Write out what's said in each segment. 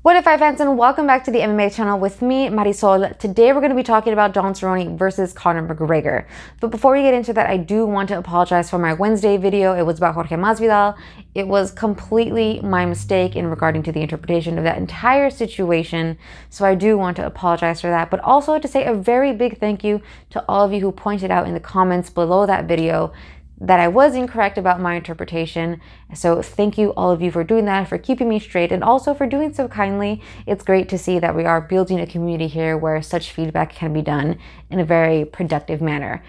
What up, fight fans, and welcome back to the MMA channel with me, Marisol. Today we're going to be talking about Donald Cerrone versus Conor McGregor. But before we get into that, I do want to apologize for my Wednesday video. It was about Jorge Masvidal. It was completely my mistake in regarding to the interpretation of that entire situation. So I do want to apologize for that, but also to say a very big thank you to all of you who pointed out in the comments below that video that I was incorrect about my interpretation. So thank you all of you for doing that, for keeping me straight, and also for doing so kindly. It's great to see that we are building a community here where such feedback can be done in a very productive manner.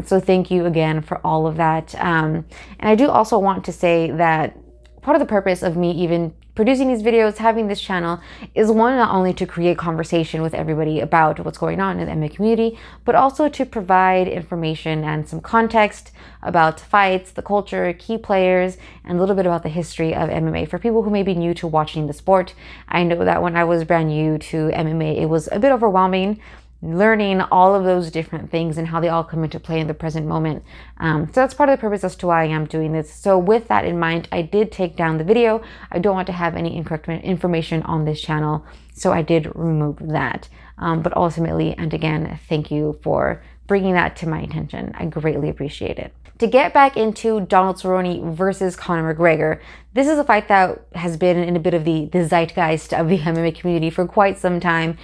So thank you again for all of that. And I do also want to say that part of the purpose of me even producing these videos, having this channel, is one, not only to create conversation with everybody about what's going on in the MMA community, but also to provide information and some context about fights, the culture, key players, and a little bit about the history of MMA for people who may be new to watching the sport. I know that when I was brand new to MMA, it was a bit overwhelming learning all of those different things and how they all come into play in the present moment. So that's part of the purpose as to why I am doing this. So with that in mind, I did take down the video. I don't want to have any incorrect information on this channel, so I did remove that. But ultimately, and again, thank you for bringing that to my attention. I greatly appreciate it. To get back into Donald Cerrone versus Conor McGregor, this is a fight that has been in a bit of the zeitgeist of the MMA community for quite some time,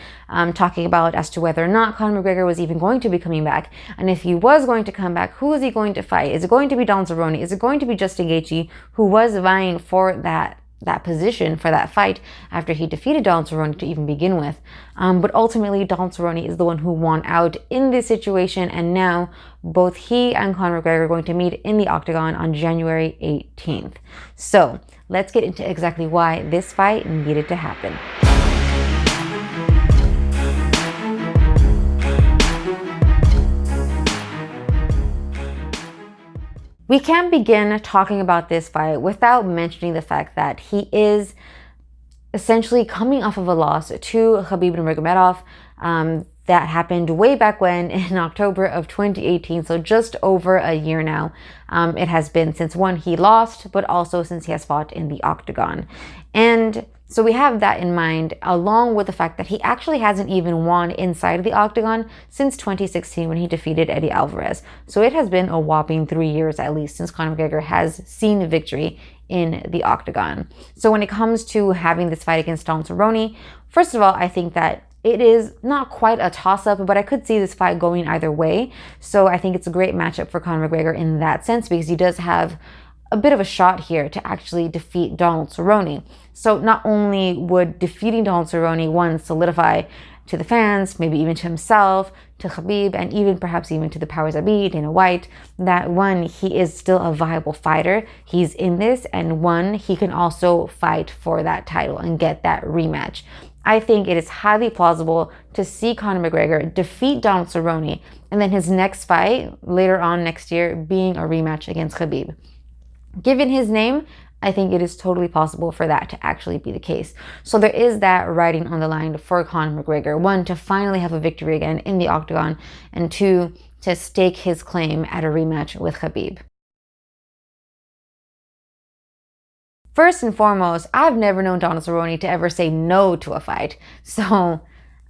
talking about as to whether or not Conor McGregor was even going to be coming back. And if he was going to come back, who is he going to fight? Is it going to be Donald Cerrone? Is it going to be Justin Gaethje, who was vying for that position for that fight after he defeated Donald Cerrone to even begin with? But ultimately, Donald Cerrone is the one who won out in this situation, and now both he and Conor McGregor are going to meet in the octagon on January 18th. So let's get into exactly why this fight needed to happen. We can't begin talking about this fight without mentioning the fact that he is essentially coming off of a loss to Khabib Nurmagomedov that happened way back when in October of 2018, so just over a year now. It has been since one, he lost, but also since he has fought in the octagon. And so we have that in mind, along with the fact that he actually hasn't even won inside of the octagon since 2016 when he defeated Eddie Alvarez. So it has been a whopping 3 years at least since Conor McGregor has seen victory in the octagon. So when it comes to having this fight against Donald Cerrone, first of all, I think that it is not quite a toss-up, but I could see this fight going either way. So I think it's a great matchup for Conor McGregor in that sense, because he does have a bit of a shot here to actually defeat Donald Cerrone. So not only would defeating Donald Cerrone, one, solidify to the fans, maybe even to himself, to Khabib, and even perhaps even to the powers that be, Dana White, that one, he is still a viable fighter. He's in this, and one, he can also fight for that title and get that rematch. I think it is highly plausible to see Conor McGregor defeat Donald Cerrone, and then his next fight later on next year being a rematch against Khabib. Given his name, I think it is totally possible for that to actually be the case. So there is that writing on the line for Conor McGregor. One, to finally have a victory again in the octagon, and two, to stake his claim at a rematch with Khabib. First and foremost, I've never known Donald Cerrone to ever say no to a fight. So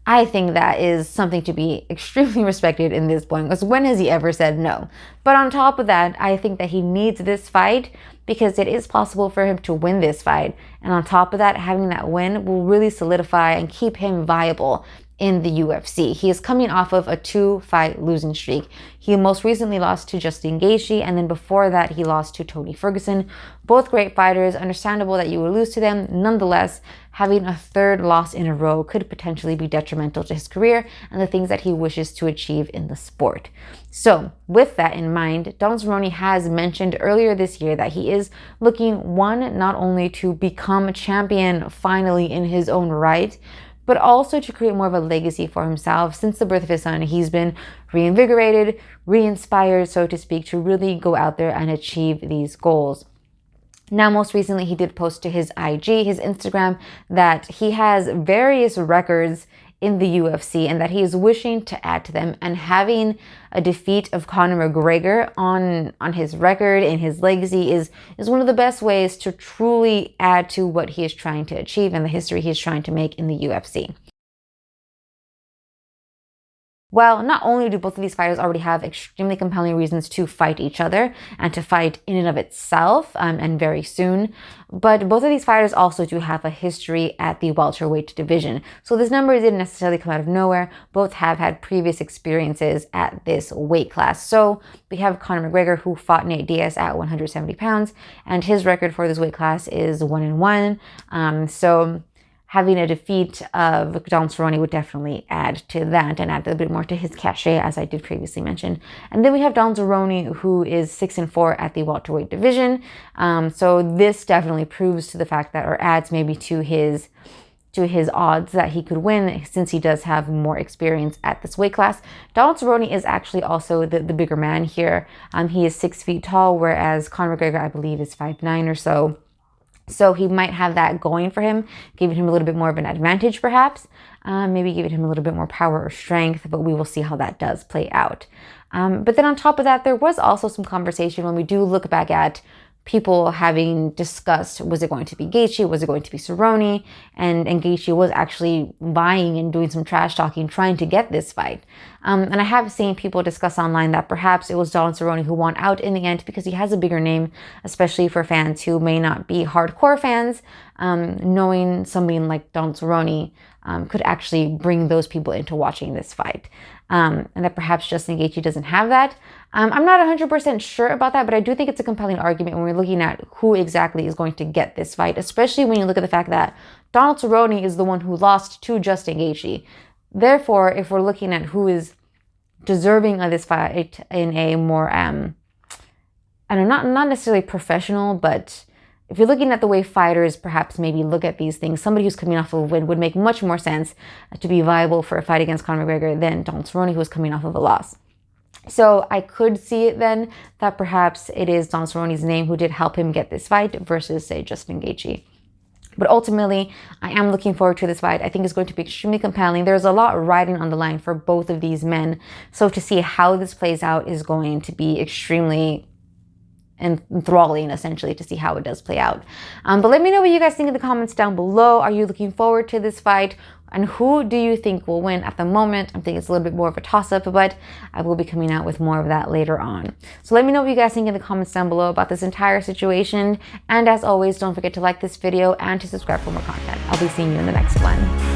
I think that is something to be extremely respected in this point, because when has he ever said no? But on top of that, I think that he needs this fight because it is possible for him to win this fight. And on top of that, having that win will really solidify and keep him viable in the UFC. He is coming off of a 2-fight losing streak. He most recently lost to Justin Gaethje, and then before that he lost to Tony Ferguson. Both great fighters. Understandable that you would lose to them. Nonetheless, having a third loss in a row could potentially be detrimental to his career and the things that he wishes to achieve in the sport. So with that in mind, Donald Cerrone has mentioned earlier this year that he is looking, one, not only to become a champion finally in his own right, but also to create more of a legacy for himself. Since the birth of his son, he's been reinvigorated, re-inspired, so to speak, to really go out there and achieve these goals. Now, most recently, he did post to his IG, his Instagram, that he has various records in the UFC and that he is wishing to add to them. And having a defeat of Conor McGregor on his record and his legacy is one of the best ways to truly add to what he is trying to achieve and the history he is trying to make in the UFC. Well, not only do both of these fighters already have extremely compelling reasons to fight each other and to fight in and of itself, and very soon, but both of these fighters also do have a history at the welterweight division. So this number didn't necessarily come out of nowhere. Both have had previous experiences at this weight class. So we have Conor McGregor, who fought Nate Diaz at 170 pounds, and his record for this weight class is 1-1. So having a defeat of Donald Cerrone would definitely add to that and add a bit more to his cachet, as I did previously mention. And then we have Donald Cerrone, who is 6-4 at the welterweight division. So this definitely proves to the fact that, or adds maybe to his odds that he could win, since he does have more experience at this weight class. Donald Cerrone is actually also the bigger man here. He is 6 feet tall, whereas Conor McGregor, I believe, is 5'9" or so. So he might have that going for him, giving him a little bit more of an advantage perhaps, maybe giving him a little bit more power or strength, but we will see how that does play out. But then on top of that, there was also some conversation when we do look back at people having discussed, was it going to be Gaethje, was it going to be Cerrone, and Gaethje was actually vying and doing some trash talking, trying to get this fight. And I have seen people discuss online that perhaps it was Donald Cerrone who won out in the end because he has a bigger name, especially for fans who may not be hardcore fans. Knowing somebody like Donald Cerrone could actually bring those people into watching this fight. And that perhaps Justin Gaethje doesn't have that. I'm not 100% sure about that, but I do think it's a compelling argument when we're looking at who exactly is going to get this fight, especially when you look at the fact that Donald Cerrone is the one who lost to Justin Gaethje. Therefore, if we're looking at who is deserving of this fight in a more, not necessarily professional, but if you're looking at the way fighters perhaps maybe look at these things, somebody who's coming off of a win would make much more sense to be viable for a fight against Conor McGregor than Donald Cerrone, who was coming off of a loss. So I could see it then that perhaps it is Donald Cerrone's name who did help him get this fight versus, say, Justin Gaethje. But ultimately, I am looking forward to this fight. I think it's going to be extremely compelling. There's a lot riding on the line for both of these men. So to see how this plays out is going to be extremely enthralling, essentially, to see how it does play out. But let me know what you guys think in the comments down below. Are you looking forward to this fight? And who do you think will win? At the moment, I'm thinking it's a little bit more of a toss-up, but I will be coming out with more of that later on. So let me know what you guys think in the comments down below about this entire situation. And as always, don't forget to like this video and to subscribe for more content. I'll be seeing you in the next one.